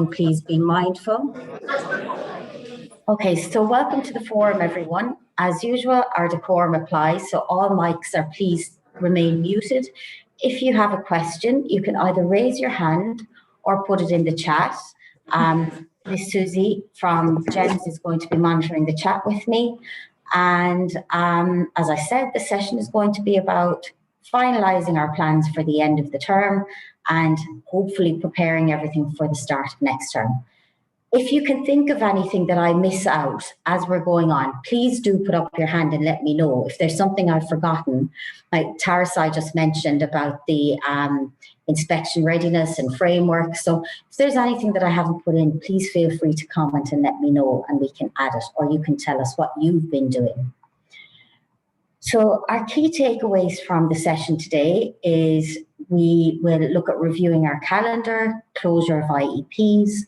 please be mindful. Okay, so welcome to the forum, everyone. As usual, our decorum applies, so all mics are please remain muted. If you have a question, you can either raise your hand or put it in the chat. Miss Susie from GEMS is going to be monitoring the chat with me. And as I said, the session is going to be about finalising our plans for the end of the term and hopefully preparing everything for the start of next term. If you can think of anything that I miss out as we're going on, please do put up your hand and let me know. If there's something I've forgotten, like Tarasai just mentioned about the inspection readiness and framework. So if there's anything that I haven't put in, please feel free to comment and let me know and we can add it, or you can tell us what you've been doing. So our key takeaways from the session today is we will look at reviewing our calendar, closure of IEPs,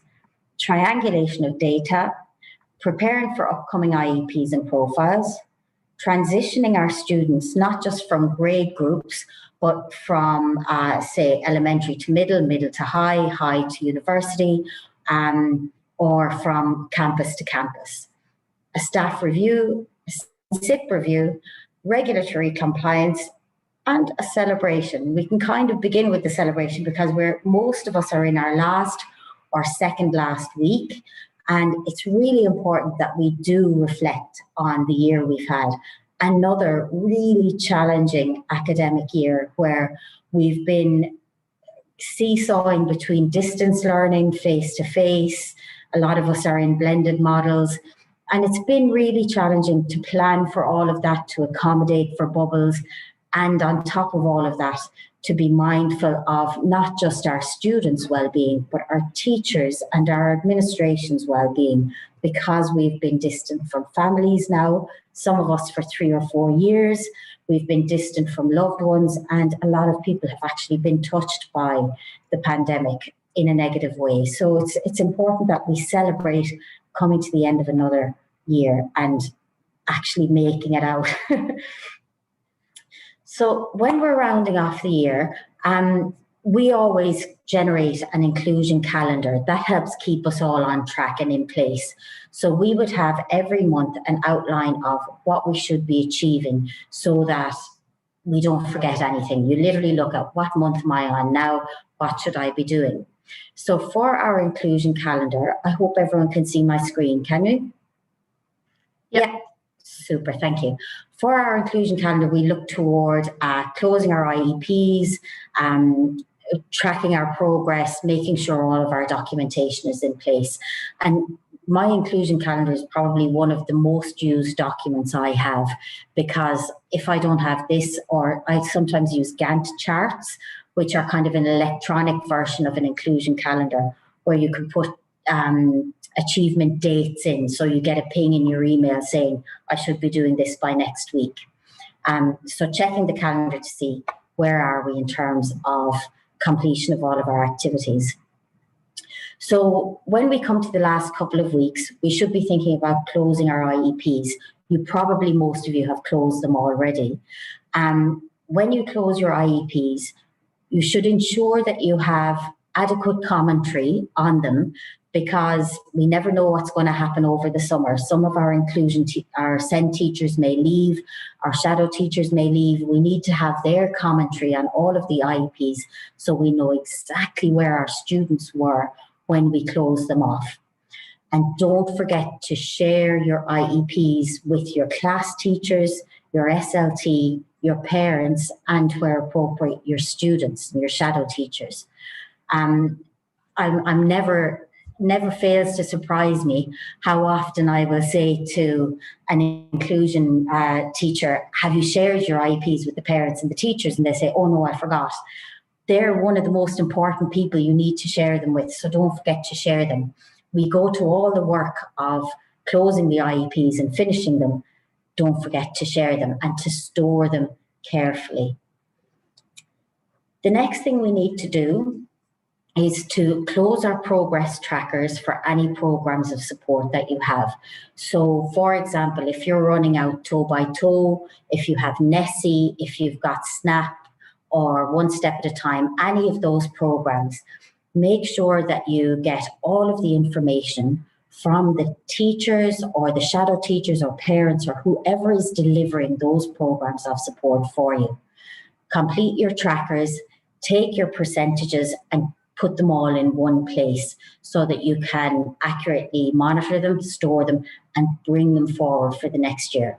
triangulation of data, preparing for upcoming IEPs and profiles, transitioning our students not just from grade groups, but from, say, elementary to middle, middle to high, high to university, or from campus to campus. A staff review, a SIP review, regulatory compliance, and a celebration. We can kind of begin with the celebration because most of us are in our last or second last week, and it's really important that we do reflect on the year we've had. Another really challenging academic year where we've been seesawing between distance learning, face-to-face. A lot of us are in blended models, and it's been really challenging to plan for all of that, to accommodate for bubbles, and on top of all of that, to be mindful of not just our students' well-being, but our teachers and our administration's well-being, because we've been distant from families now, some of us for 3 or 4 years. We've been distant from loved ones, and a lot of people have actually been touched by the pandemic in a negative way. So it's important that we celebrate coming to the end of another year and actually making it out. So when we're rounding off the year, we always generate an inclusion calendar that helps keep us all on track and in place. So we would have every month an outline of what we should be achieving so that we don't forget anything. You literally look at what month am I on now, what should I be doing? So for our inclusion calendar, I hope everyone can see my screen, can you? Yep. Yeah. Super, thank you. For our inclusion calendar, we look toward closing our IEPs, tracking our progress, making sure all of our documentation is in place. And my inclusion calendar is probably one of the most used documents I have, because if I don't have this, or I sometimes use Gantt charts, which are kind of an electronic version of an inclusion calendar, where you can put achievement dates in, so you get a ping in your email saying, I should be doing this by next week. So checking the calendar to see where are we in terms of completion of all of our activities. So when we come to the last couple of weeks, we should be thinking about closing our IEPs. Most of you have closed them already. When you close your IEPs, you should ensure that you have adequate commentary on them, because we never know what's going to happen over the summer. Some of our our SEND teachers may leave, our shadow teachers may leave. We need to have their commentary on all of the IEPs so we know exactly where our students were when we close them off. And don't forget to share your IEPs with your class teachers, your SLT, your parents, and where appropriate, your students and your shadow teachers. I'm never fails to surprise me how often I will say to an inclusion teacher, have you shared your IEPs with the parents and the teachers? And they say, oh no, I forgot. They're one of the most important people you need to share them with, so don't forget to share them. We go to all the work of closing the IEPs and finishing them. Don't forget to share them and to store them carefully. The next thing we need to do is to close our progress trackers for any programs of support that you have. So for example, if you're running out toe by toe, if you have Nessie, if you've got SNAP or One Step at a Time, any of those programs, make sure that you get all of the information from the teachers or the shadow teachers or parents or whoever is delivering those programs of support for you. Complete your trackers, take your percentages and put them all in one place so that you can accurately monitor them, store them, and bring them forward for the next year.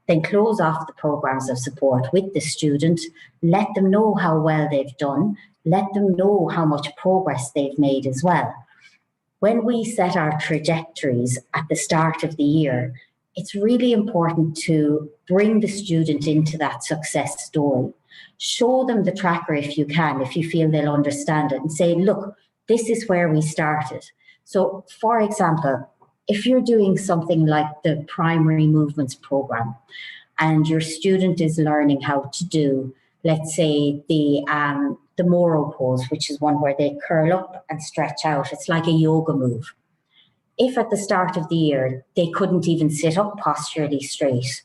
Then close off the programs of support with the student, let them know how well they've done, let them know how much progress they've made as well. When we set our trajectories at the start of the year, it's really important to bring the student into that success story. Show them the tracker if you can, if you feel they'll understand it, and say, look, this is where we started. So, for example, if you're doing something like the primary movements program and your student is learning how to do, let's say, the Moro pose, which is one where they curl up and stretch out. It's like a yoga move. If at the start of the year they couldn't even sit up posturally straight,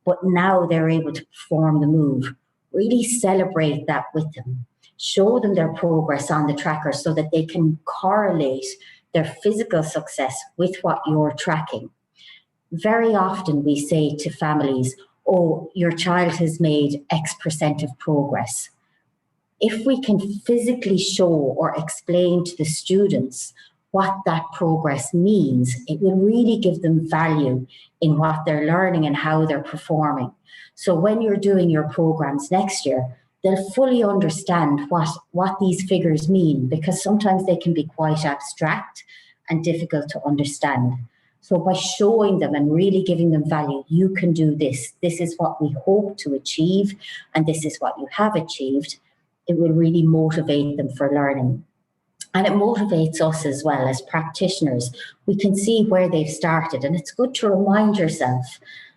but now they're able to perform the move, really celebrate that with them. Show them their progress on the tracker so that they can correlate their physical success with what you're tracking. Very often we say to families, oh, your child has made X percent of progress. If we can physically show or explain to the students what that progress means, it will really give them value in what they're learning and how they're performing. So when you're doing your programs next year, they'll fully understand what these figures mean, because sometimes they can be quite abstract and difficult to understand. So by showing them and really giving them value, you can do this. This is what we hope to achieve, and this is what you have achieved. It will really motivate them for learning. And it motivates us as well as practitioners. We can see where they've started, and it's good to remind yourself,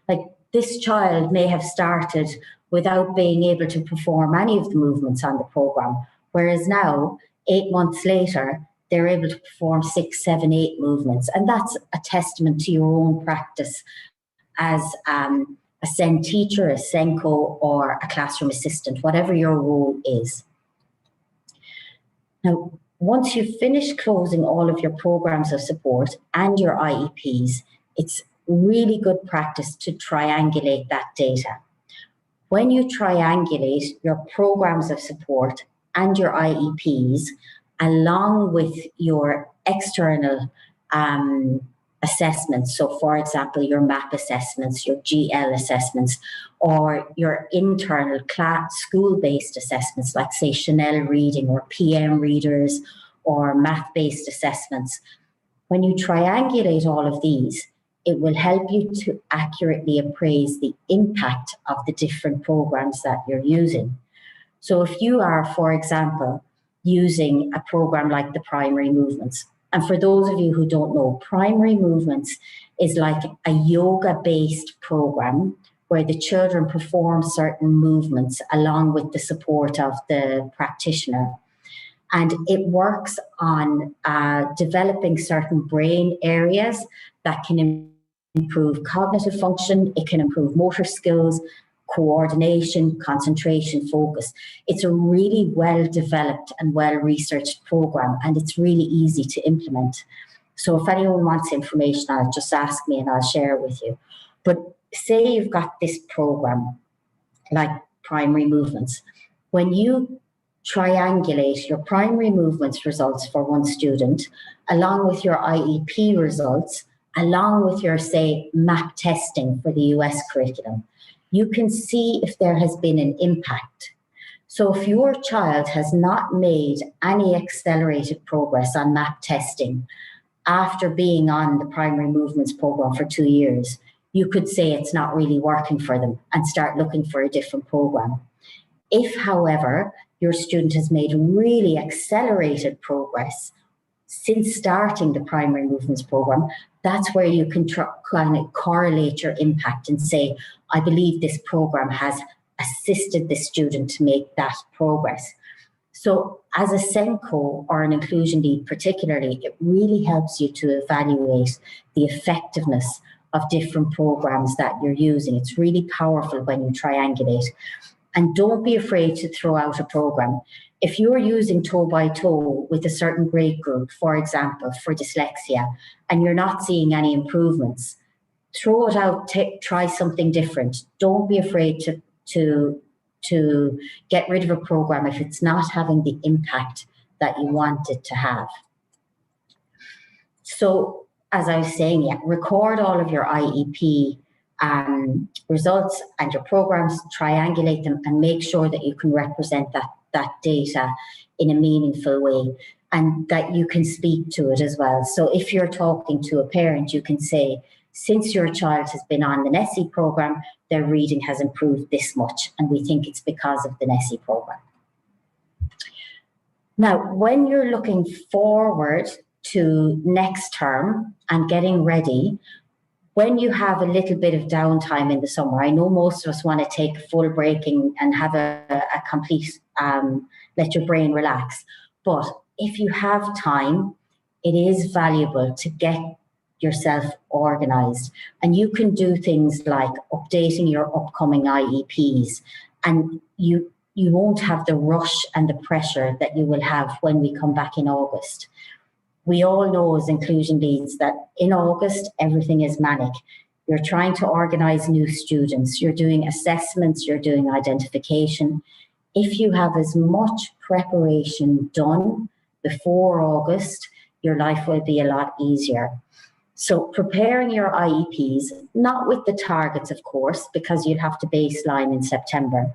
like, this child may have started without being able to perform any of the movements on the program, whereas now, 8 months later, they're able to perform 6, 7, 8 movements. And that's a testament to your own practice as a SEN teacher, a SENCO, or a classroom assistant, whatever your role is. Now, once you've finished closing all of your programs of support and your IEPs, it's really good practice to triangulate that data. When you triangulate your programs of support and your IEPs, along with your external assessments, so for example, your MAP assessments, your GL assessments, or your internal school-based assessments, like say Chanel reading or PM readers or math-based assessments. When you triangulate all of these, it will help you to accurately appraise the impact of the different programs that you're using. So if you are, for example, using a program like the primary movements, and for those of you who don't know, primary movements is like a yoga-based program where the children perform certain movements along with the support of the practitioner. And it works on developing certain brain areas that can improve cognitive function, it can improve motor skills, coordination, concentration, focus. It's a really well-developed and well-researched program, and it's really easy to implement. So if anyone wants information on it, just ask me and I'll share it with you. But say you've got this program, like primary movements. When you triangulate your primary movements results for one student, along with your IEP results, along with your, say, MAP testing for the US curriculum, you can see if there has been an impact. So if your child has not made any accelerated progress on MAP testing after being on the primary movements program for 2 years, you could say it's not really working for them and start looking for a different program. If, however, your student has made really accelerated progress since starting the primary movements program, that's where you can kind of correlate your impact and say, I believe this program has assisted the student to make that progress. So as a SENCO or an inclusion lead particularly, it really helps you to evaluate the effectiveness of different programs that you're using. It's really powerful when you triangulate. And don't be afraid to throw out a program. if you're using toe by toe with a certain grade group, for example, for dyslexia, and you're not seeing any improvements, throw it out, try something different. Don't be afraid to get rid of a program if it's not having the impact that you want it to have. So, as I was saying, record all of your IEP results and your programs, triangulate them, and make sure that you can represent that data in a meaningful way and that you can speak to it as well. So if you're talking to a parent, you can say, since your child has been on the NESI program, their reading has improved this much, and we think it's because of the NESI program. Now, when you're looking forward to next term and getting ready, when you have a little bit of downtime in the summer, I know most of us want to take a full break and have a complete, let your brain relax. But if you have time, it is valuable to get yourself organized. And you can do things like updating your upcoming IEPs, and you won't have the rush and the pressure that you will have when we come back in August. We all know as inclusion leads that in August, everything is manic. You're trying to organize new students, you're doing assessments, you're doing identification. If you have as much preparation done before August, your life will be a lot easier. So preparing your IEPs, not with the targets, of course, because you'll have to baseline in September,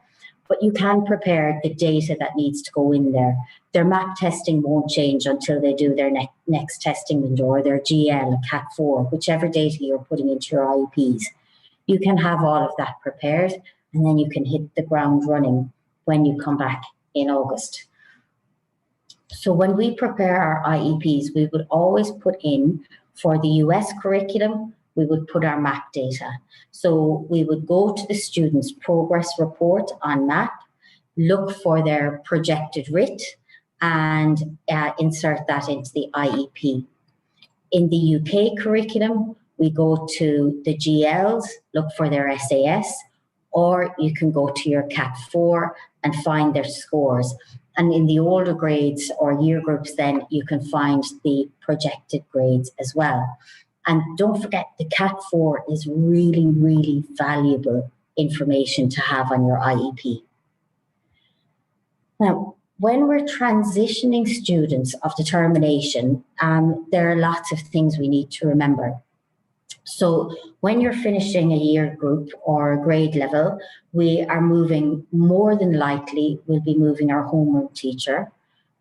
but you can prepare the data that needs to go in there. Their map testing won't change until they do their next testing window, or their GL, Cat4, whichever data you're putting into your IEPs. You can have all of that prepared, and then you can hit the ground running when you come back in August. So when we prepare our IEPs, we would always put in, for the US curriculum, we would put our MAP data. So we would go to the student's progress report on MAP, look for their projected RIT, and insert that into the IEP. In the UK curriculum, we go to the GLs, look for their SAS, or you can go to your Cat4 and find their scores. And in the older grades or year groups, then you can find the projected grades as well. And don't forget, the Cat4 is really, really valuable information to have on your IEP. Now, when we're transitioning students of determination, there are lots of things we need to remember. So when you're finishing a year group or a grade level, we are moving, more than likely, we'll be moving our homeroom teacher.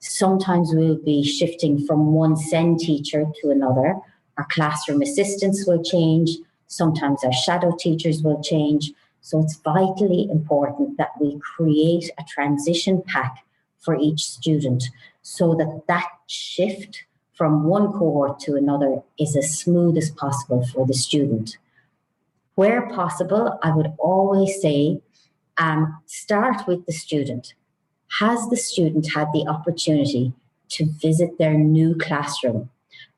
Sometimes we'll be shifting from one SEN teacher to another. Our classroom assistants will change. Sometimes our shadow teachers will change. So it's vitally important that we create a transition pack for each student so that that shift from one cohort to another is as smooth as possible for the student. Where possible, I would always say, start with the student. Has the student had the opportunity to visit their new classroom,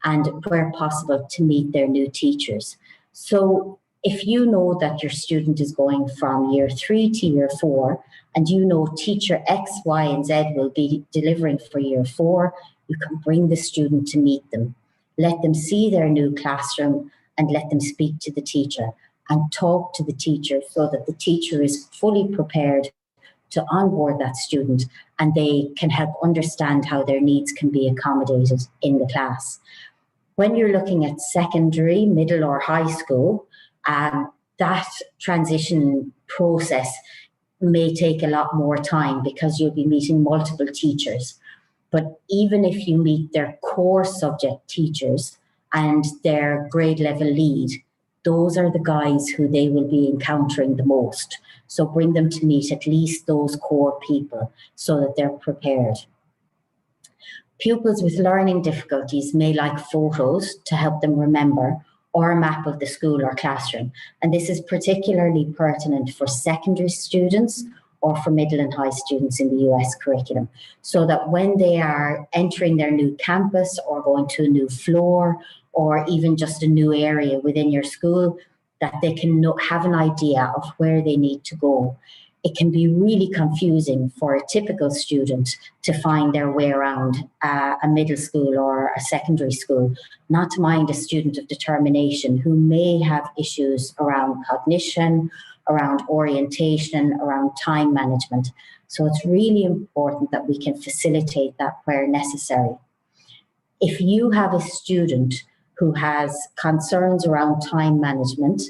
and where possible to meet their new teachers? So if you know that your student is going from year 3 to year 4, and you know teacher X, Y, and Z will be delivering for year 4, you can bring the student to meet them. Let them see their new classroom and let them speak to the teacher and talk to the teacher so that the teacher is fully prepared to onboard that student and they can help understand how their needs can be accommodated in the class. When you're looking at secondary, middle or high school, that transition process may take a lot more time because you'll be meeting multiple teachers. But even if you meet their core subject teachers and their grade level lead, those are the guys who they will be encountering the most. So bring them to meet at least those core people so that they're prepared. Pupils with learning difficulties may like photos to help them remember, or a map of the school or classroom. And this is particularly pertinent for secondary students or for middle and high students in the US curriculum, so that when they are entering their new campus or going to a new floor or even just a new area within your school, that they can have an idea of where they need to go. it can be really confusing for a typical student to find their way around a middle school or a secondary school, not to mind a student of determination who may have issues around cognition, around orientation, around time management. So it's really important that we can facilitate that where necessary. If you have a student who has concerns around time management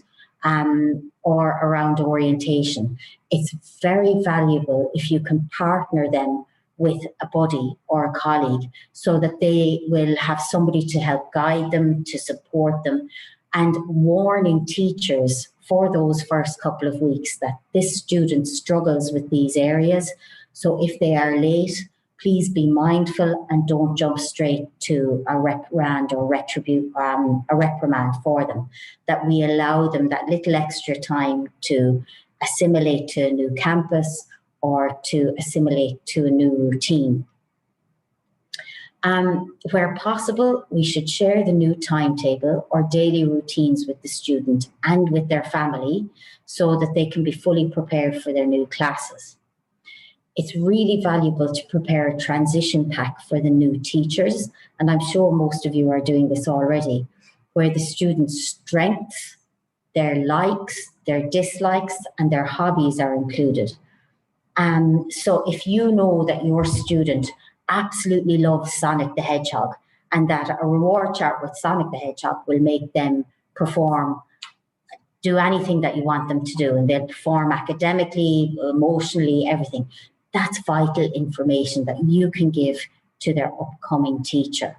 or around orientation, it's very valuable if you can partner them with a buddy or a colleague so that they will have somebody to help guide them, to support them, and warning teachers for those first couple of weeks that this student struggles with these areas. So if they are late, please be mindful and don't jump straight to a reprimand or a reprimand for them, that we allow them that little extra time to assimilate to a new campus or to assimilate to a new routine. Where possible, we should share the new timetable or daily routines with the student and with their family so that they can be fully prepared for their new classes. It's really valuable to prepare a transition pack for the new teachers, and I'm sure most of you are doing this already, where the students' strengths, their likes, their dislikes, and their hobbies are included. So if you know that your student absolutely loves Sonic the Hedgehog and that a reward chart with Sonic the Hedgehog will make them perform, do anything that you want them to do, and they'll perform academically, emotionally, everything. That's vital information that you can give to their upcoming teacher.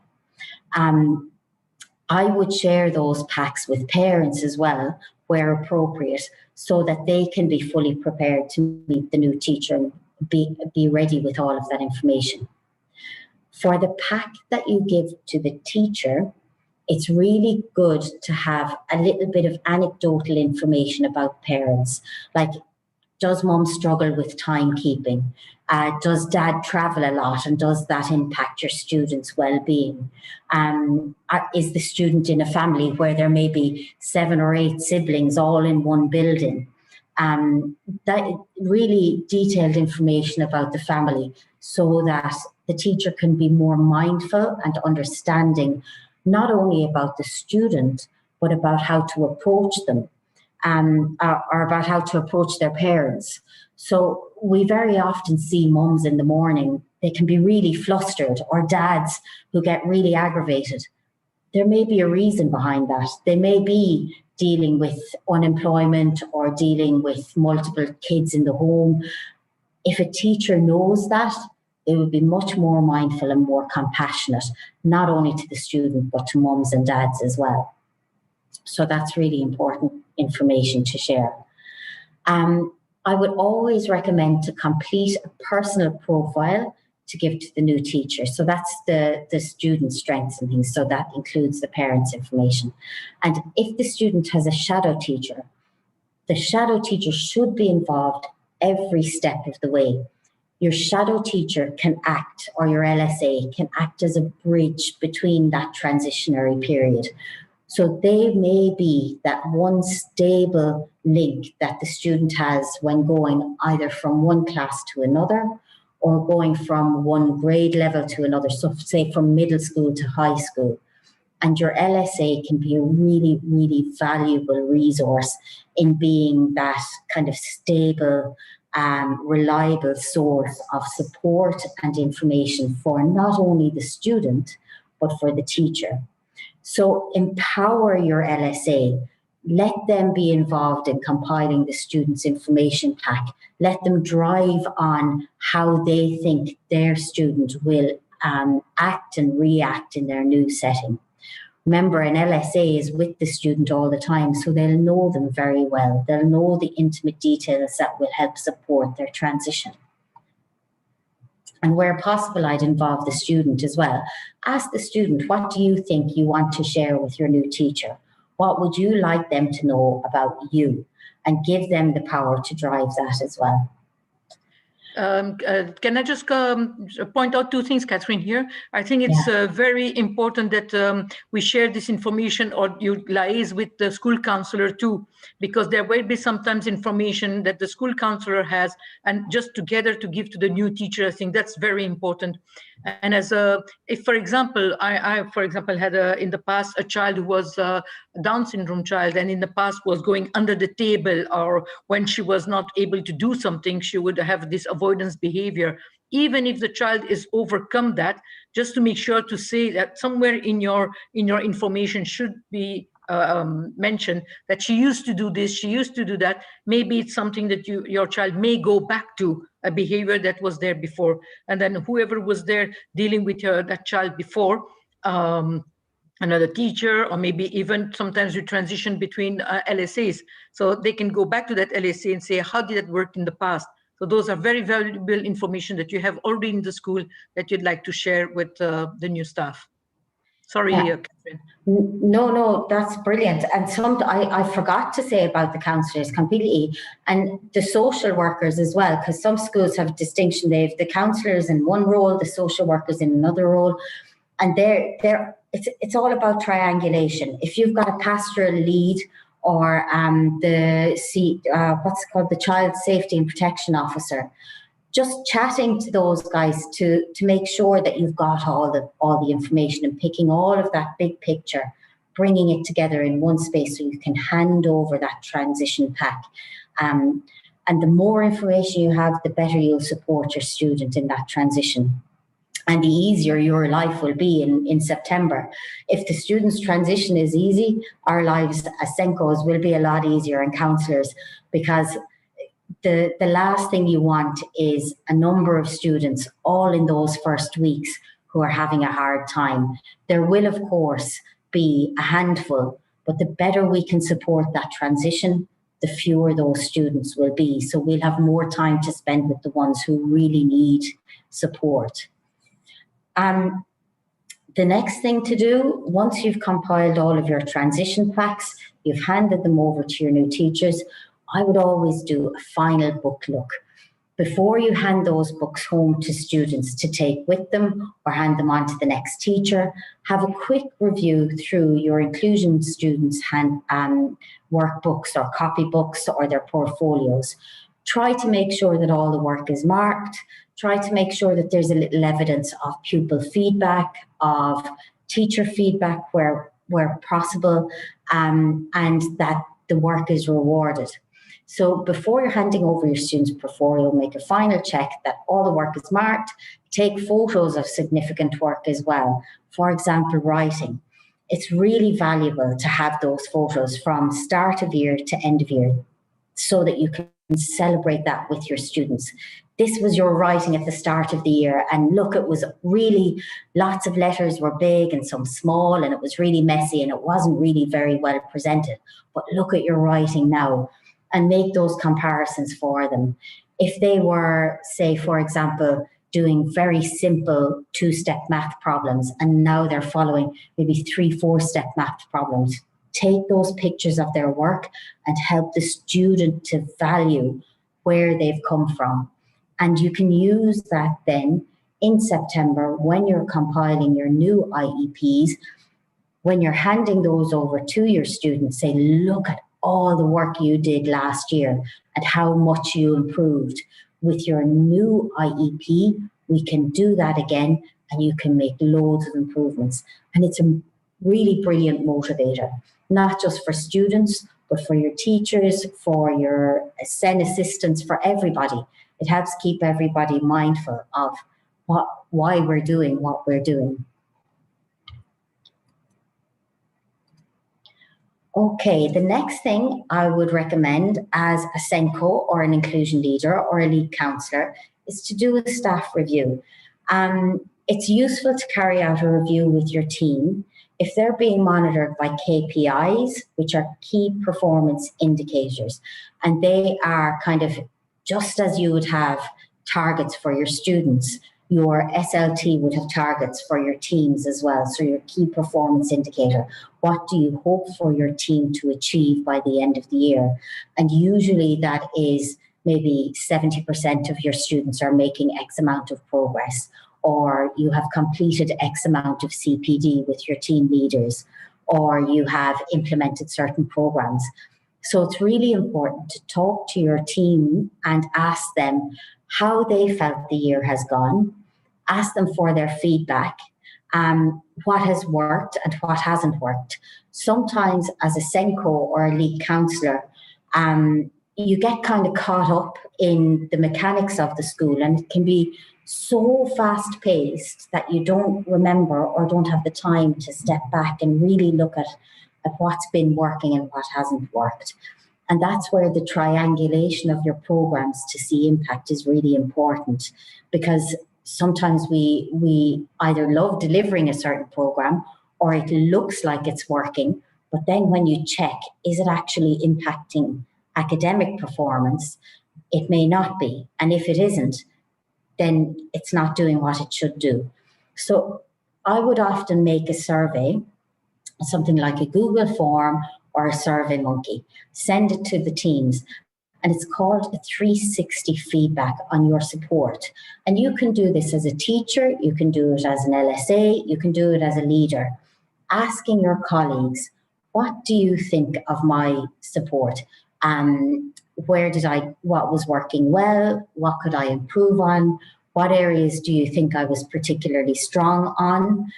I would share those packs with parents as well, where appropriate, so that they can be fully prepared to meet the new teacher and be ready with all of that information. For the pack that you give to the teacher, it's really good to have a little bit of anecdotal information about parents, like, does mum struggle with timekeeping? Does dad travel a lot, and does that impact your student's well-being? Is the student in a family where there may be 7 or 8 siblings all in one building? That really detailed information about the family so that the teacher can be more mindful and understanding not only about the student, but about how to approach them. Or about how to approach their parents. So we very often see mums in the morning, they can be really flustered, or dads who get really aggravated. There may be a reason behind that. They may be dealing with unemployment or dealing with multiple kids in the home. If a teacher knows that, they will be much more mindful and more compassionate, not only to the student, but to mums and dads as well. So that's really important information to share. I would always recommend to complete a personal profile to give to the new teacher. So that's the student's strengths and things. So that includes the parents' information. And if the student has a shadow teacher, the shadow teacher should be involved every step of the way. Your shadow teacher can act, or your LSA can act as a bridge between that transitionary period. So they may be that one stable link that the student has when going either from one class to another or going from one grade level to another, so say from middle school to high school. And your LSA can be a really, really valuable resource in being that kind of stable, reliable source of support and information for not only the student, but for the teacher. So empower your LSA. Let them be involved in compiling the student's information pack. Let them drive on how they think their student will act and react in their new setting. Remember, an LSA is with the student all the time, so they'll know them very well. They'll know the intimate details that will help support their transition. And where possible, I'd involve the student as well. Ask the student, what do you think you want to share with your new teacher? What would you like them to know about you? And give them the power to drive that as well. Can I just point out two things, Catherine, here? I think it's very important that we share this information, or you liaise with the school counselor too, because there will be sometimes information that the school counselor has, and just together to give to the new teacher. I think that's very important. And as if, for example, I for example, had in the past a child who was a Down syndrome child, and in the past was going under the table, or when she was not able to do something, she would have this avoidance behavior. Even if the child is overcome that, just to make sure to say that somewhere in your information should be mentioned that she used to do this, she used to do that. Maybe it's something that your child may go back to, a behavior that was there before, and then whoever was there dealing with that child before, another teacher, or maybe even sometimes you transition between LSAs, so they can go back to that LSA and say, how did it work in the past? So those are very valuable information that you have already in the school that you'd like to share with the new staff. Sorry, Catherine. No, that's brilliant. And I forgot to say about the counsellors completely, and the social workers as well, because some schools have a distinction. They have the counsellors in one role, the social workers in another role, and it's all about triangulation. If you've got a pastoral lead, or what's called the child safety and protection officer, just chatting to those guys to make sure that you've got all the information, and picking all of that big picture, bringing it together in one space so you can hand over that transition pack. And the more information you have, the better you'll support your student in that transition. And the easier your life will be in September. If the student's transition is easy, our lives as SENCOs will be a lot easier, and counsellors, because the last thing you want is a number of students all in those first weeks who are having a hard time. There will, of course, be a handful, but the better we can support that transition, the fewer those students will be. So we'll have more time to spend with the ones who really need support. The next thing to do, once you've compiled all of your transition packs, you've handed them over to your new teachers, I would always do a final book look. Before you hand those books home to students to take with them or hand them on to the next teacher, have a quick review through your Incluzun students' workbooks or copybooks or their portfolios. Try to make sure that all the work is marked. Try to make sure that there's a little evidence of pupil feedback, of teacher feedback where possible, and that the work is rewarded. So before you're handing over your student's portfolio, make a final check that all the work is marked. Take photos of significant work as well. For example, writing. It's really valuable to have those photos from start of year to end of year so that you can celebrate that with your students. This was your writing at the start of the year, and look, it was really, lots of letters were big and some small, and it was really messy and it wasn't really very well presented. But look at your writing now, and make those comparisons for them. If they were, say, for example, doing very simple 2-step math problems, and now they're following maybe 3-4-step math problems, take those pictures of their work and help the student to value where they've come from. And you can use that then in September when you're compiling your new IEPs, when you're handing those over to your students, say, look at all the work you did last year and how much you improved. With your new IEP, we can do that again, and you can make loads of improvements. And it's a really brilliant motivator, not just for students, but for your teachers, for your SEN assistants, for everybody. It helps keep everybody mindful of why we're doing what we're doing. Okay, the next thing I would recommend as a SENCO or an inclusion leader or a lead counsellor is to do a staff review. It's useful to carry out a review with your team if they're being monitored by KPIs, which are key performance indicators, and they are kind of just as you would have targets for your students. Your SLT would have targets for your teams as well. So your key performance indicator, what do you hope for your team to achieve by the end of the year? And usually that is maybe 70% of your students are making X amount of progress, or you have completed X amount of CPD with your team leaders, or you have implemented certain programs. So it's really important to talk to your team and ask them how they felt the year has gone, ask them for their feedback, what has worked and what hasn't worked. Sometimes as a SENCO or a lead counsellor, you get kind of caught up in the mechanics of the school, and it can be so fast paced that you don't remember or don't have the time to step back and really look at what's been working and what hasn't worked. And that's where the triangulation of your programs to see impact is really important, because sometimes we either love delivering a certain program or it looks like it's working, but then when you check, is it actually impacting academic performance? It may not be. And if it isn't, then it's not doing what it should do. So I would often make a survey, something like a Google form or a SurveyMonkey, send it to the teams, and it's called a 360 feedback on your support. And you can do this as a teacher, you can do it as an LSA, you can do it as a leader, asking your colleagues, what do you think of my support? What was working well? What could I improve on? What areas do you think I was particularly strong on?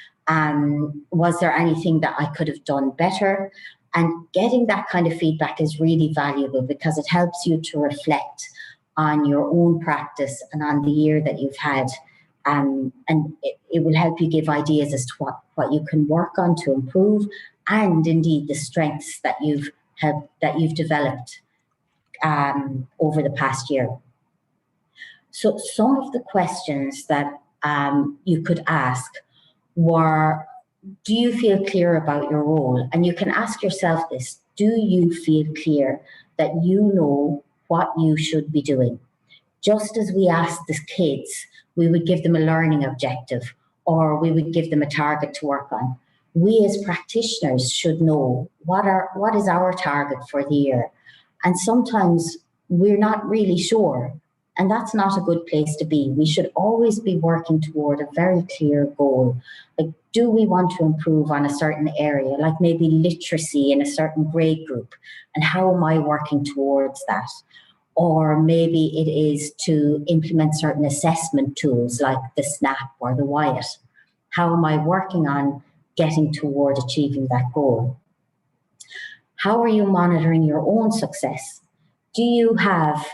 Was there anything that I could have done better? And getting that kind of feedback is really valuable because it helps you to reflect on your own practice and on the year that you've had. And it will help you give ideas as to what you can work on to improve, and indeed the strengths that you've developed over the past year. So some of the questions that you could ask were, do you feel clear about your role? And you can ask yourself this: do you feel clear that you know what you should be doing? Just as we asked the kids, we would give them a learning objective or we would give them a target to work on. We as practitioners should know what is our target for the year. And sometimes we're not really sure. And that's not a good place to be. We should always be working toward a very clear goal. Like, do we want to improve on a certain area, like maybe literacy in a certain grade group? And how am I working towards that? Or maybe it is to implement certain assessment tools like the SNAP or the WIAT. How am I working on getting toward achieving that goal? How are you monitoring your own success? Do you have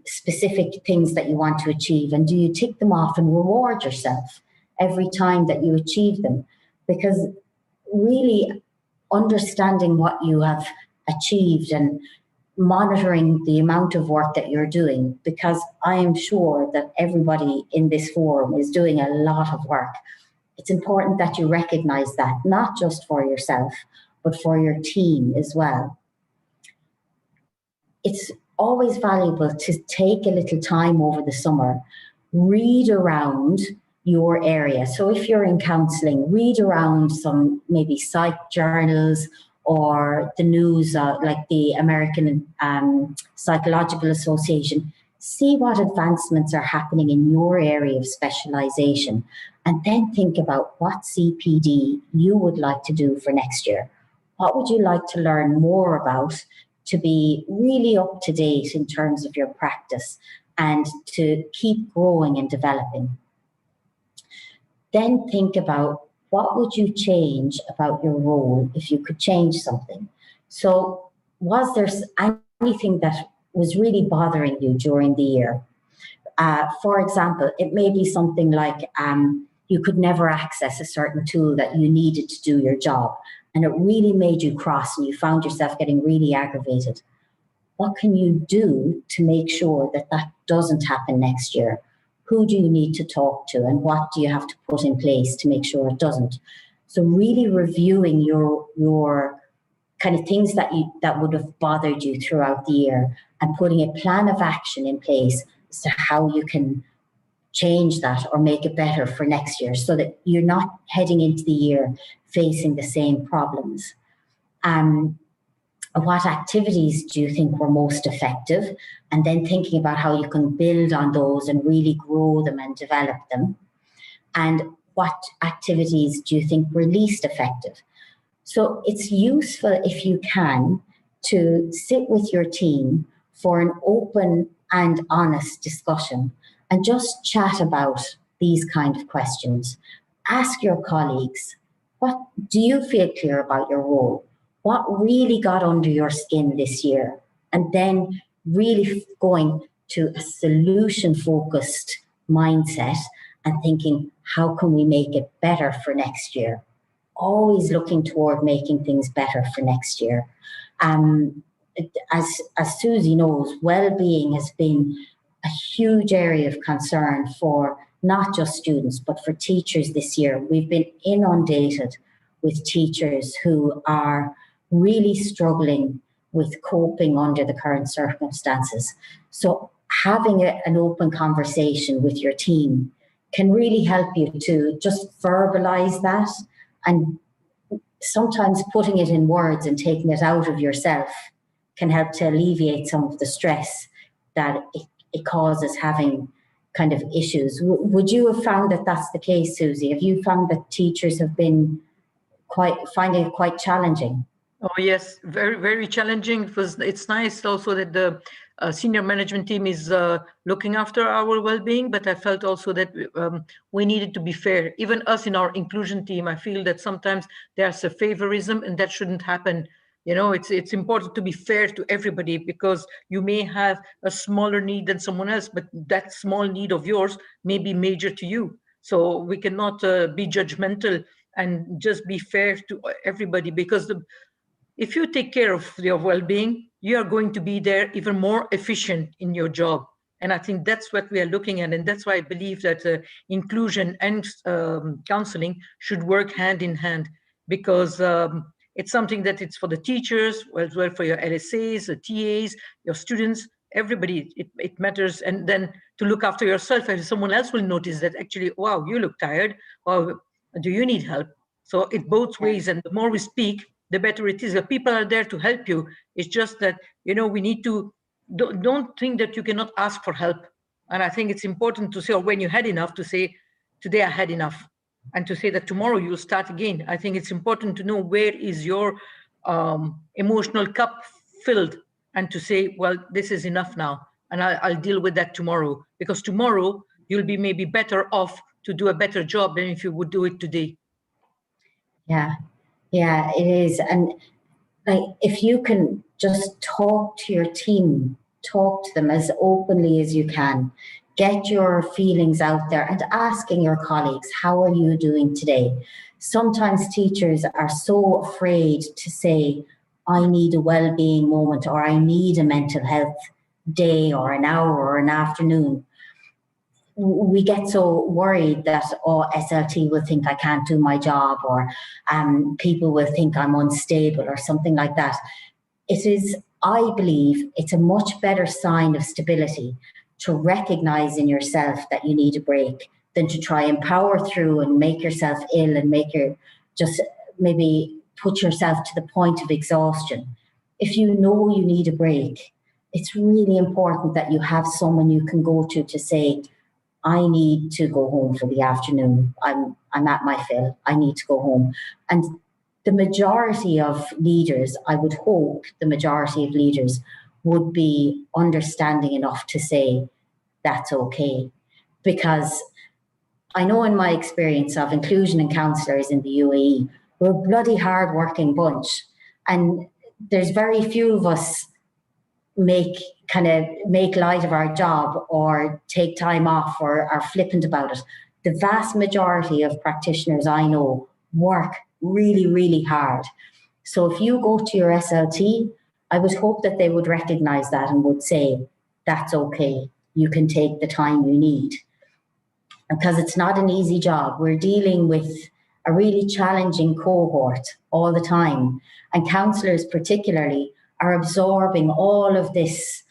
specific things that you want to achieve, and do you tick them off and reward yourself every time that you achieve them? Because really understanding what you have achieved and monitoring the amount of work that you're doing, because I am sure that everybody in this forum is doing a lot of work. It's important that you recognize that, not just for yourself, but for your team as well. It's always valuable to take a little time over the summer, read around your area. So if you're in counselling, read around some maybe psych journals or the news, like the American Psychological Association. See what advancements are happening in your area of specialisation, and then think about what CPD you would like to do for next year. What would you like to learn more about to be really up to date in terms of your practice and to keep growing and developing? Then think about, what would you change about your role if you could change something? So was there anything that was really bothering you during the year? For example, it may be something like you could never access a certain tool that you needed to do your job, and it really made you cross and you found yourself getting really aggravated. What can you do to make sure that that doesn't happen next year? Who do you need to talk to, and what do you have to put in place to make sure it doesn't? So really reviewing your kind of things that would have bothered you throughout the year, and putting a plan of action in place as to how you can change that or make it better for next year, so that you're not heading into the year facing the same problems. what activities do you think were most effective, and then thinking about how you can build on those and really grow them and develop them, and what activities do you think were least effective. So it's useful, if you can, to sit with your team for an open and honest discussion and just chat about these kind of questions. Ask your colleagues, what do you feel clear about your role? What really got under your skin this year? And then really going to a solution-focused mindset and thinking, how can we make it better for next year? Always looking toward making things better for next year. As Susie knows, well-being has been a huge area of concern for not just students, but for teachers this year. We've been inundated with teachers who are really struggling with coping under the current circumstances. So having an open conversation with your team can really help you to just verbalize that, and sometimes putting it in words and taking it out of yourself can help to alleviate some of the stress that it causes having kind of issues. Would you have found that that's the case, Susie? Have you found that teachers have been finding it quite challenging? Oh yes, very, very challenging. It's nice also that the senior management team is looking after our well-being, but I felt also that we needed to be fair. Even us in our inclusion team, I feel that sometimes there's a favorism, and that shouldn't happen. You know, it's important to be fair to everybody, because you may have a smaller need than someone else, but that small need of yours may be major to you. So we cannot be judgmental and just be fair to everybody, because if you take care of your well-being, you are going to be there even more efficient in your job. And I think that's what we are looking at. And that's why I believe that inclusion and counseling should work hand in hand, because it's something that it's for the teachers, as well for your LSAs, the TAs, your students, everybody, it matters. And then to look after yourself, if someone else will notice that actually, wow, you look tired, or do you need help? So it both ways. And the more we speak, the better it is. The people are there to help you. It's just that, you know, we need to, don't think that you cannot ask for help. And I think it's important to say, or when you had enough, to say, today I had enough. And to say that tomorrow you'll start again. I think it's important to know where is your emotional cup filled, and to say, well, this is enough now, and I'll deal with that tomorrow. Because tomorrow you'll be maybe better off to do a better job than if you would do it today. Yeah, it is. And like, if you can just talk to your team, talk to them as openly as you can, get your feelings out there, and asking your colleagues, how are you doing today? Sometimes teachers are so afraid to say, I need a well-being moment, or I need a mental health day, or an hour, or an afternoon. We get so worried that, SLT will think I can't do my job, or people will think I'm unstable, or something like that. It is, I believe, it's a much better sign of stability to recognize in yourself that you need a break than to try and power through and make yourself ill and just maybe put yourself to the point of exhaustion. If you know you need a break, it's really important that you have someone you can go to say, I need to go home for the afternoon. I'm at my fill. I need to go home. And the majority of leaders, I would hope the majority of leaders would be understanding enough to say that's okay. Because I know in my experience of inclusion and counsellors in the UAE, we're a bloody hard-working bunch. And there's very few of us make light of our job or take time off or are flippant about it. The vast majority of practitioners I know work really, really hard. So if you go to your SLT, I would hope that they would recognize that and would say, that's okay, you can take the time you need. Because it's not an easy job. We're dealing with a really challenging cohort all the time. And counsellors particularly are absorbing all of this,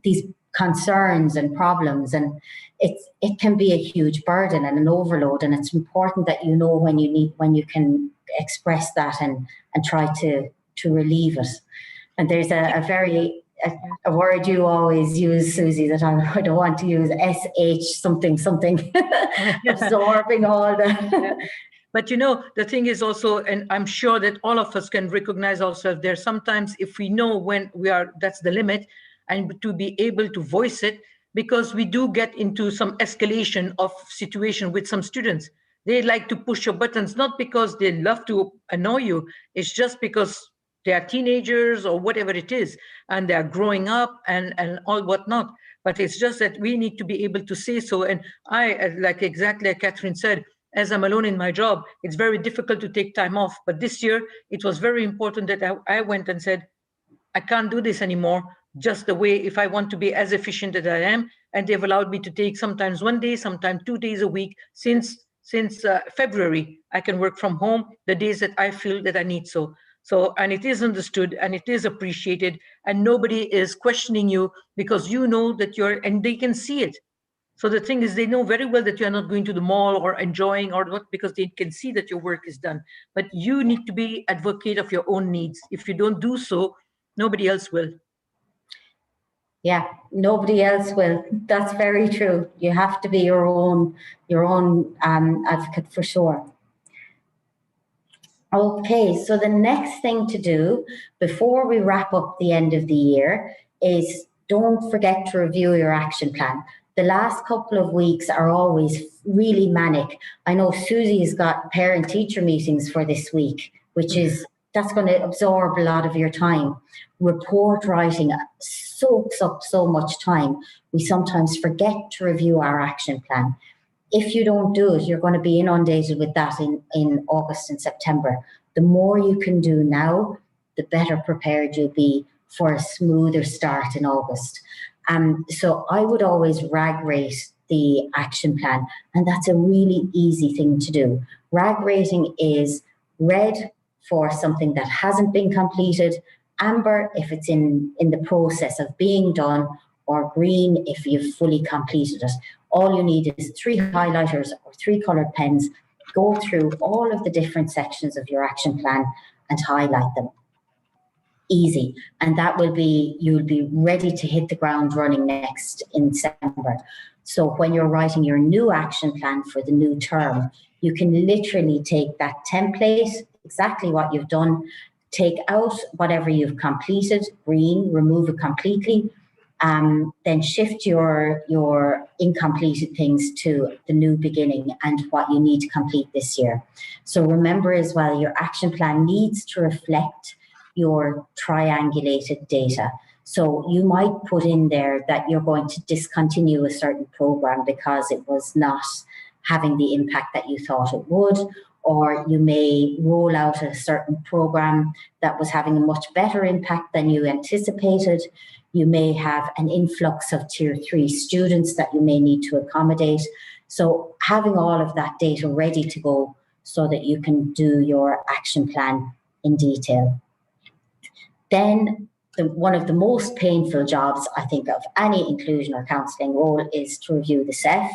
these concerns and problems, and it can be a huge burden and an overload. And it's important that you know when you can express that and try to to relieve it. And there's a word you always use, Susie, that I don't want to use, SH something, absorbing all the... But you know, the thing is also, and I'm sure that all of us can recognize ourselves there. Sometimes if we know when we are, that's the limit, and to be able to voice it, because we do get into some escalation of situation with some students. They like to push your buttons, not because they love to annoy you. It's just because they are teenagers or whatever it is, and they are growing up and all whatnot. But it's just that we need to be able to say so. And I, like exactly like Catherine said, as I'm alone in my job, it's very difficult to take time off. But this year, it was very important that I went and said, I can't do this anymore, just the way if I want to be as efficient as I am. And they've allowed me to take sometimes 1 day, sometimes 2 days a week. Since February, I can work from home the days that I feel that I need so. So, and it is understood and it is appreciated, and nobody is questioning you because you know that and they can see it. So the thing is, they know very well that you're not going to the mall or enjoying or what, because they can see that your work is done. But you need to be advocate of your own needs. If you don't do so, nobody else will. Yeah, nobody else will. That's very true. You have to be your own advocate for sure. Okay, so the next thing to do before we wrap up the end of the year is don't forget to review your action plan. The last couple of weeks are always really manic. I know Susie's got parent-teacher meetings for this week, that's going to absorb a lot of your time. Report writing soaks up so much time. We sometimes forget to review our action plan. If you don't do it, you're going to be inundated with that in August and September. The more you can do now, the better prepared you'll be for a smoother start in August. So I would always RAG rate the action plan, and that's a really easy thing to do. RAG rating is red for something that hasn't been completed, amber if it's in the process of being done, or green if you've fully completed it. All you need is 3 highlighters or 3 colored pens. Go through all of the different sections of your action plan and highlight them. Easy. And you'll be ready to hit the ground running next in December. So when you're writing your new action plan for the new term, you can literally take that template, exactly what you've done, take out whatever you've completed, green, remove it completely, then shift your incompleted things to the new beginning and what you need to complete this year. So remember as well, your action plan needs to reflect your triangulated data. So you might put in there that you're going to discontinue a certain program because it was not having the impact that you thought it would, or you may roll out a certain program that was having a much better impact than you anticipated. You may have an influx of tier 3 students that you may need to accommodate. So having all of that data ready to go so that you can do your action plan in detail. Then one of the most painful jobs, I think, of any inclusion or counselling role is to review the CEF.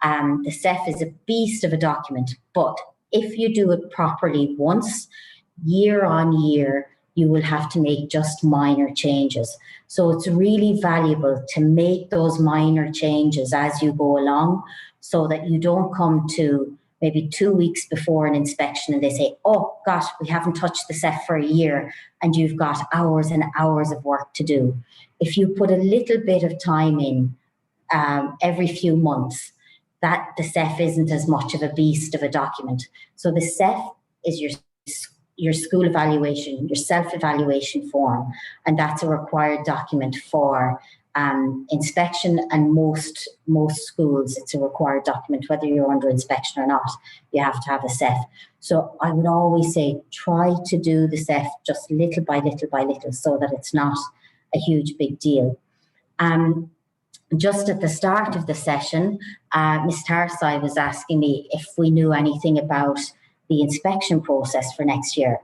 The CEF is a beast of a document, but if you do it properly once, year on year, you will have to make just minor changes. So it's really valuable to make those minor changes as you go along so that you don't come to maybe 2 weeks before an inspection and they say, oh gosh, we haven't touched the CEF for a year, and you've got hours and hours of work to do. If you put a little bit of time in every few months, that the CEF isn't as much of a beast of a document. So the CEF is your school evaluation, your self-evaluation form, and that's a required document for inspection, and most schools, it's a required document, whether you're under inspection or not, you have to have a CEF. So I would always say, try to do the CEF just little by little by little so that it's not a huge big deal. Just at the start of the session, Ms. Tarsai was asking me if we knew anything about the inspection process for next year.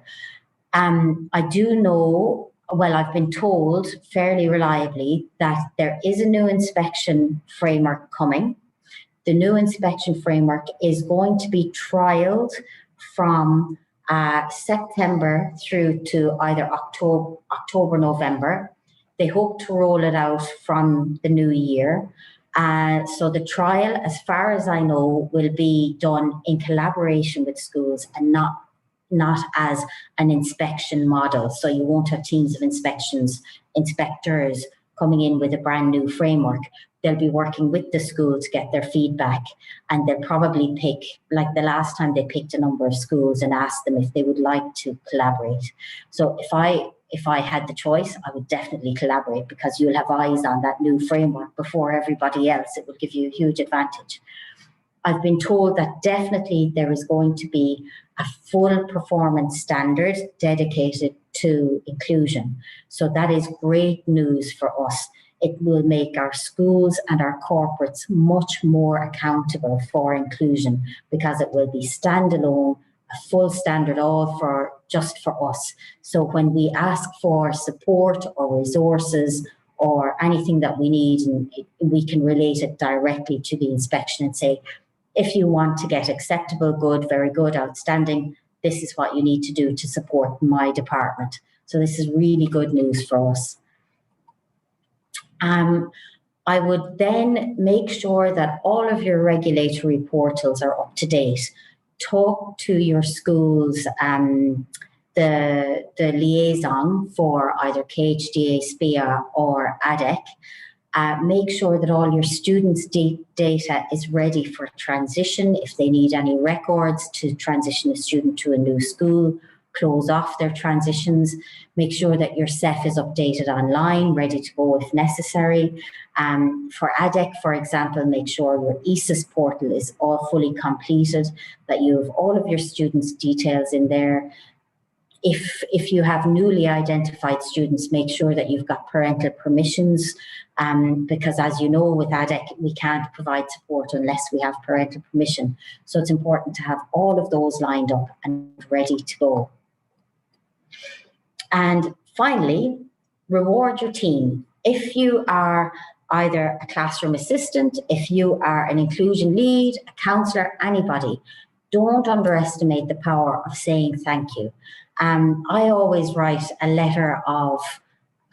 I do know, well, I've been told fairly reliably that there is a new inspection framework coming. The new inspection framework is going to be trialled from September through to either October, November. They hope to roll it out from the new year. So the trial, as far as I know, will be done in collaboration with schools and not as an inspection model. So you won't have teams of inspectors coming in with a brand new framework. They'll be working with the school to get their feedback, and they'll probably pick, like the last time they picked a number of schools and asked them if they would like to collaborate. So if I had the choice, I would definitely collaborate, because you'll have eyes on that new framework before everybody else. It will give you a huge advantage. I've been told that definitely there is going to be a full performance standard dedicated to inclusion. So that is great news for us. It will make our schools and our corporates much more accountable for inclusion, because it will be standalone, a full standard, all just for us. So when we ask for support or resources or anything that we need, and we can relate it directly to the inspection and say, if you want to get acceptable, good, very good, outstanding, this is what you need to do to support my department. So this is really good news for us. I would then make sure that all of your regulatory portals are up to date. Talk to your schools, the liaison for either KHDA, SPIA or ADEC. Make sure that all your students' data is ready for transition. If they need any records to transition a student to a new school, close off their transitions. Make sure that your CEF is updated online, ready to go if necessary. For ADEC, for example, make sure your ESIS portal is all fully completed, that you have all of your students' details in there. If you have newly identified students, make sure that you've got parental permissions, because as you know, with ADEC, we can't provide support unless we have parental permission. So it's important to have all of those lined up and ready to go. And finally, reward your team. If you are either a classroom assistant, if you are an inclusion lead, a counsellor, anybody, don't underestimate the power of saying thank you. I always write a letter of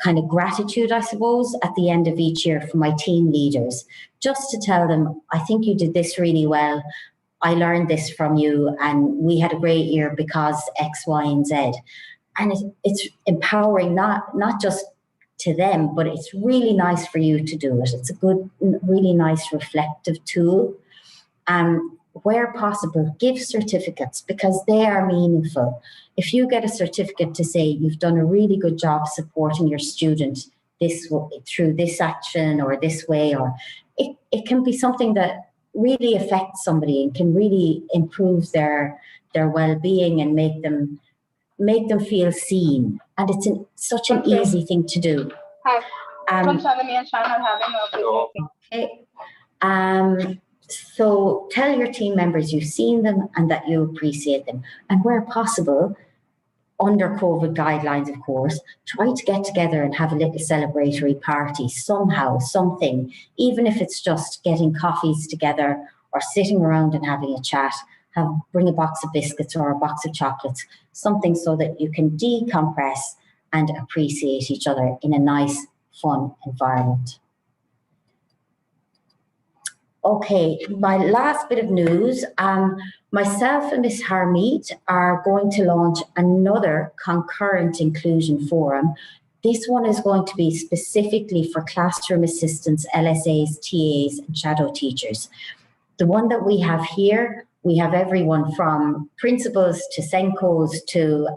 kind of gratitude, I suppose, at the end of each year for my team leaders, just to tell them, I think you did this really well. I learned this from you, and we had a great year because X, Y, and Z. And it's empowering, not just to them, but it's really nice for you to do it. It's a good, really nice reflective tool. Where possible, give certificates, because they are meaningful. If you get a certificate to say you've done a really good job supporting your student through this action or this way, or it can be something that really affects somebody and can really improve their well-being and make them feel seen. And it's such an easy thing to do. Okay. So tell your team members you've seen them and that you appreciate them. And where possible, under COVID guidelines, of course, try to get together and have a little celebratory party somehow, something, even if it's just getting coffees together or sitting around and having a chat. Bring a box of biscuits or a box of chocolates, something so that you can decompress and appreciate each other in a nice, fun environment. Okay, my last bit of news. Myself and Ms. Harmeet are going to launch another Concurrent Inclusion Forum. This one is going to be specifically for classroom assistants, LSAs, TAs, and shadow teachers. The one that we have here, we have everyone from principals to SENCOs to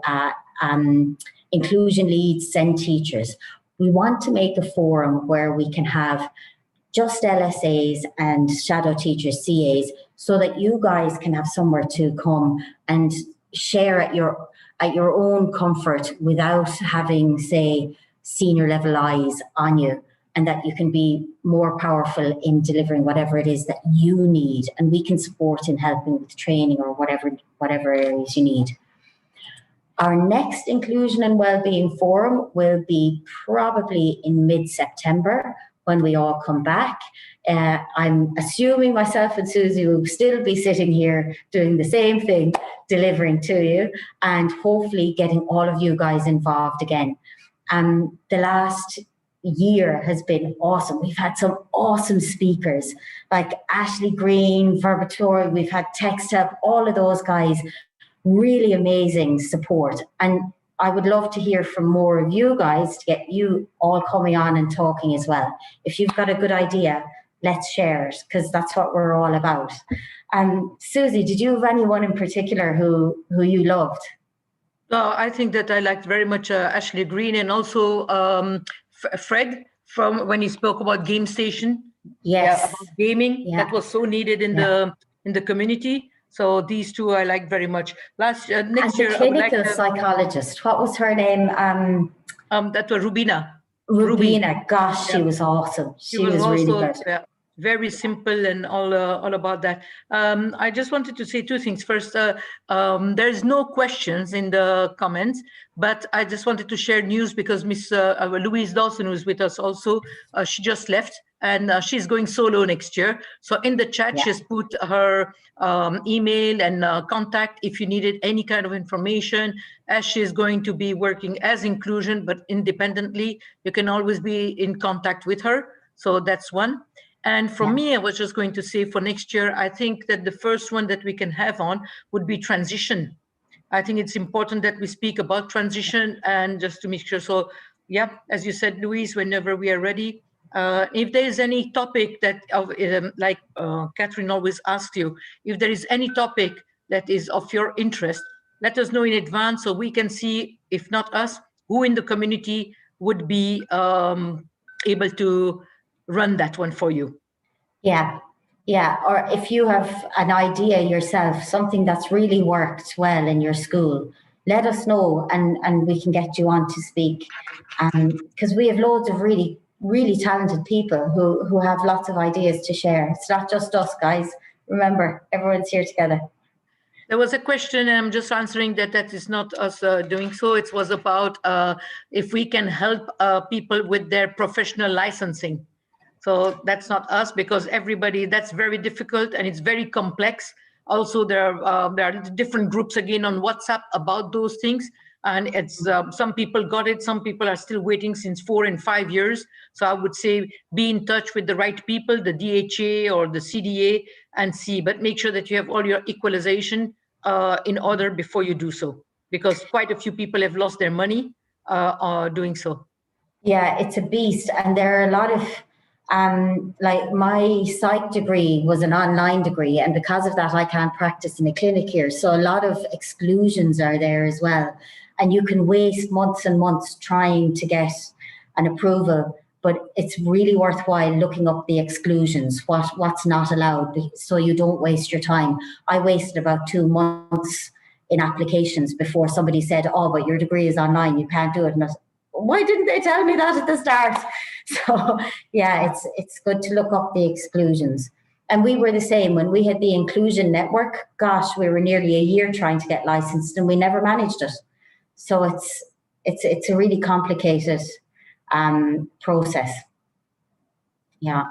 inclusion leads, SEN teachers. We want to make a forum where we can have just LSAs and shadow teachers, CAs, so that you guys can have somewhere to come and share at your own comfort without having, say, senior level eyes on you, and that you can be more powerful in delivering whatever it is that you need, and we can support in helping with training or whatever areas you need. Our next Inclusion and Wellbeing Forum will be probably in mid-September. when we all come back. I'm assuming myself and Susie will still be sitting here doing the same thing, delivering to you, and hopefully getting all of you guys involved again. The last year has been awesome. We've had some awesome speakers like Ashley Green, Verbatori, we've had Text Help, all of those guys, really amazing support. And I would love to hear from more of you guys to get you all coming on and talking as well. If you've got a good idea, let's share it, because that's what we're all about. Susie, did you have anyone in particular who you loved? I think that I liked very much Ashley Green, and also Fred from when he spoke about Game Station. Yes, yeah, about gaming. That was so needed in the community. So these two I like very much. Next year, the clinical psychologist. What was her name? That was Rubina. Rubina. Gosh, she was awesome. She was also really good. Very simple and all about that. I just wanted to say two things. First, there's no questions in the comments, but I just wanted to share news because Miss Louise Dawson, who's with us also, she just left and she's going solo next year. So in the chat, she's put her email and contact if you needed any kind of information, as she's going to be working as Incluzun, but independently. You can always be in contact with her. So that's one. And for me, I was just going to say for next year, I think that the first one that we can have on would be transition. I think it's important that we speak about transition and just to make sure. So yeah, as you said, Louise, whenever we are ready, if there is any topic that, like Catherine always asks you, if there is any topic that is of your interest, let us know in advance so we can see, if not us, who in the community would be able to run that one for you. Yeah. Or if you have an idea yourself, something that's really worked well in your school, let us know and we can get you on to speak. Because we have loads of really, really talented people who have lots of ideas to share. It's not just us, guys. Remember, everyone's here together. There was a question, and I'm just answering that is not us doing so. It was about if we can help people with their professional licensing. So that's not us, because everybody, that's very difficult and it's very complex. Also, there are different groups again on WhatsApp about those things. And it's some people got it, some people are still waiting since 4 and 5 years. So I would say be in touch with the right people, the DHA or the CDA, and see, but make sure that you have all your equalization in order before you do so, because quite a few people have lost their money doing so. Yeah, it's a beast. And there are a lot of, like my psych degree was an online degree, and because of that I can't practice in a clinic here, so a lot of exclusions are there as well, and you can waste months and months trying to get an approval, but it's really worthwhile looking up the exclusions, what's not allowed, so you don't waste your time. I wasted about 2 months in applications before somebody said, oh, but your degree is online, you can't do it. And I was, why didn't they tell me that at the start? So yeah, it's good to look up the exclusions. And we were the same when we had the Incluzun network. Gosh, we were nearly a year trying to get licensed and we never managed it. So it's a really complicated process. Yeah.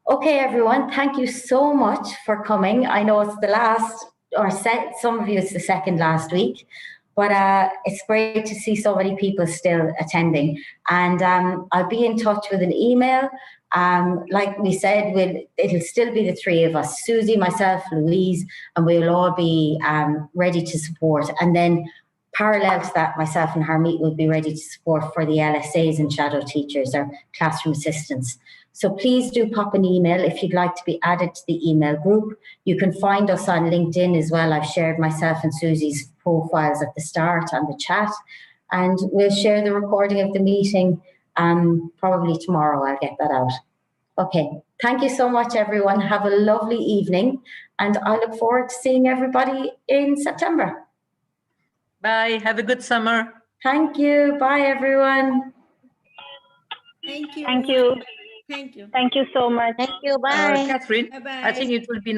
Okay, everyone, thank you so much for coming. I know it's the last, or some of you it's the second last week, but it's great to see so many people still attending. And I'll be in touch with an email. Like we said, it'll still be the three of us, Susie, myself, Louise, and we'll all be ready to support. And then parallel to that, myself and Harmeet will be ready to support for the LSAs and shadow teachers or classroom assistants. So please do pop an email if you'd like to be added to the email group. You can find us on LinkedIn as well. I've shared myself and Susie's profiles at the start on the chat, and we'll share the recording of the meeting probably tomorrow. I'll get that out. Okay, thank you so much, everyone. Have a lovely evening, and I look forward to seeing everybody in September. Bye. Have a good summer. Thank you. Bye, everyone. Thank you. Thank you. Thank you. Thank you so much. Thank you. Bye. Catherine, Bye-bye. I think it will be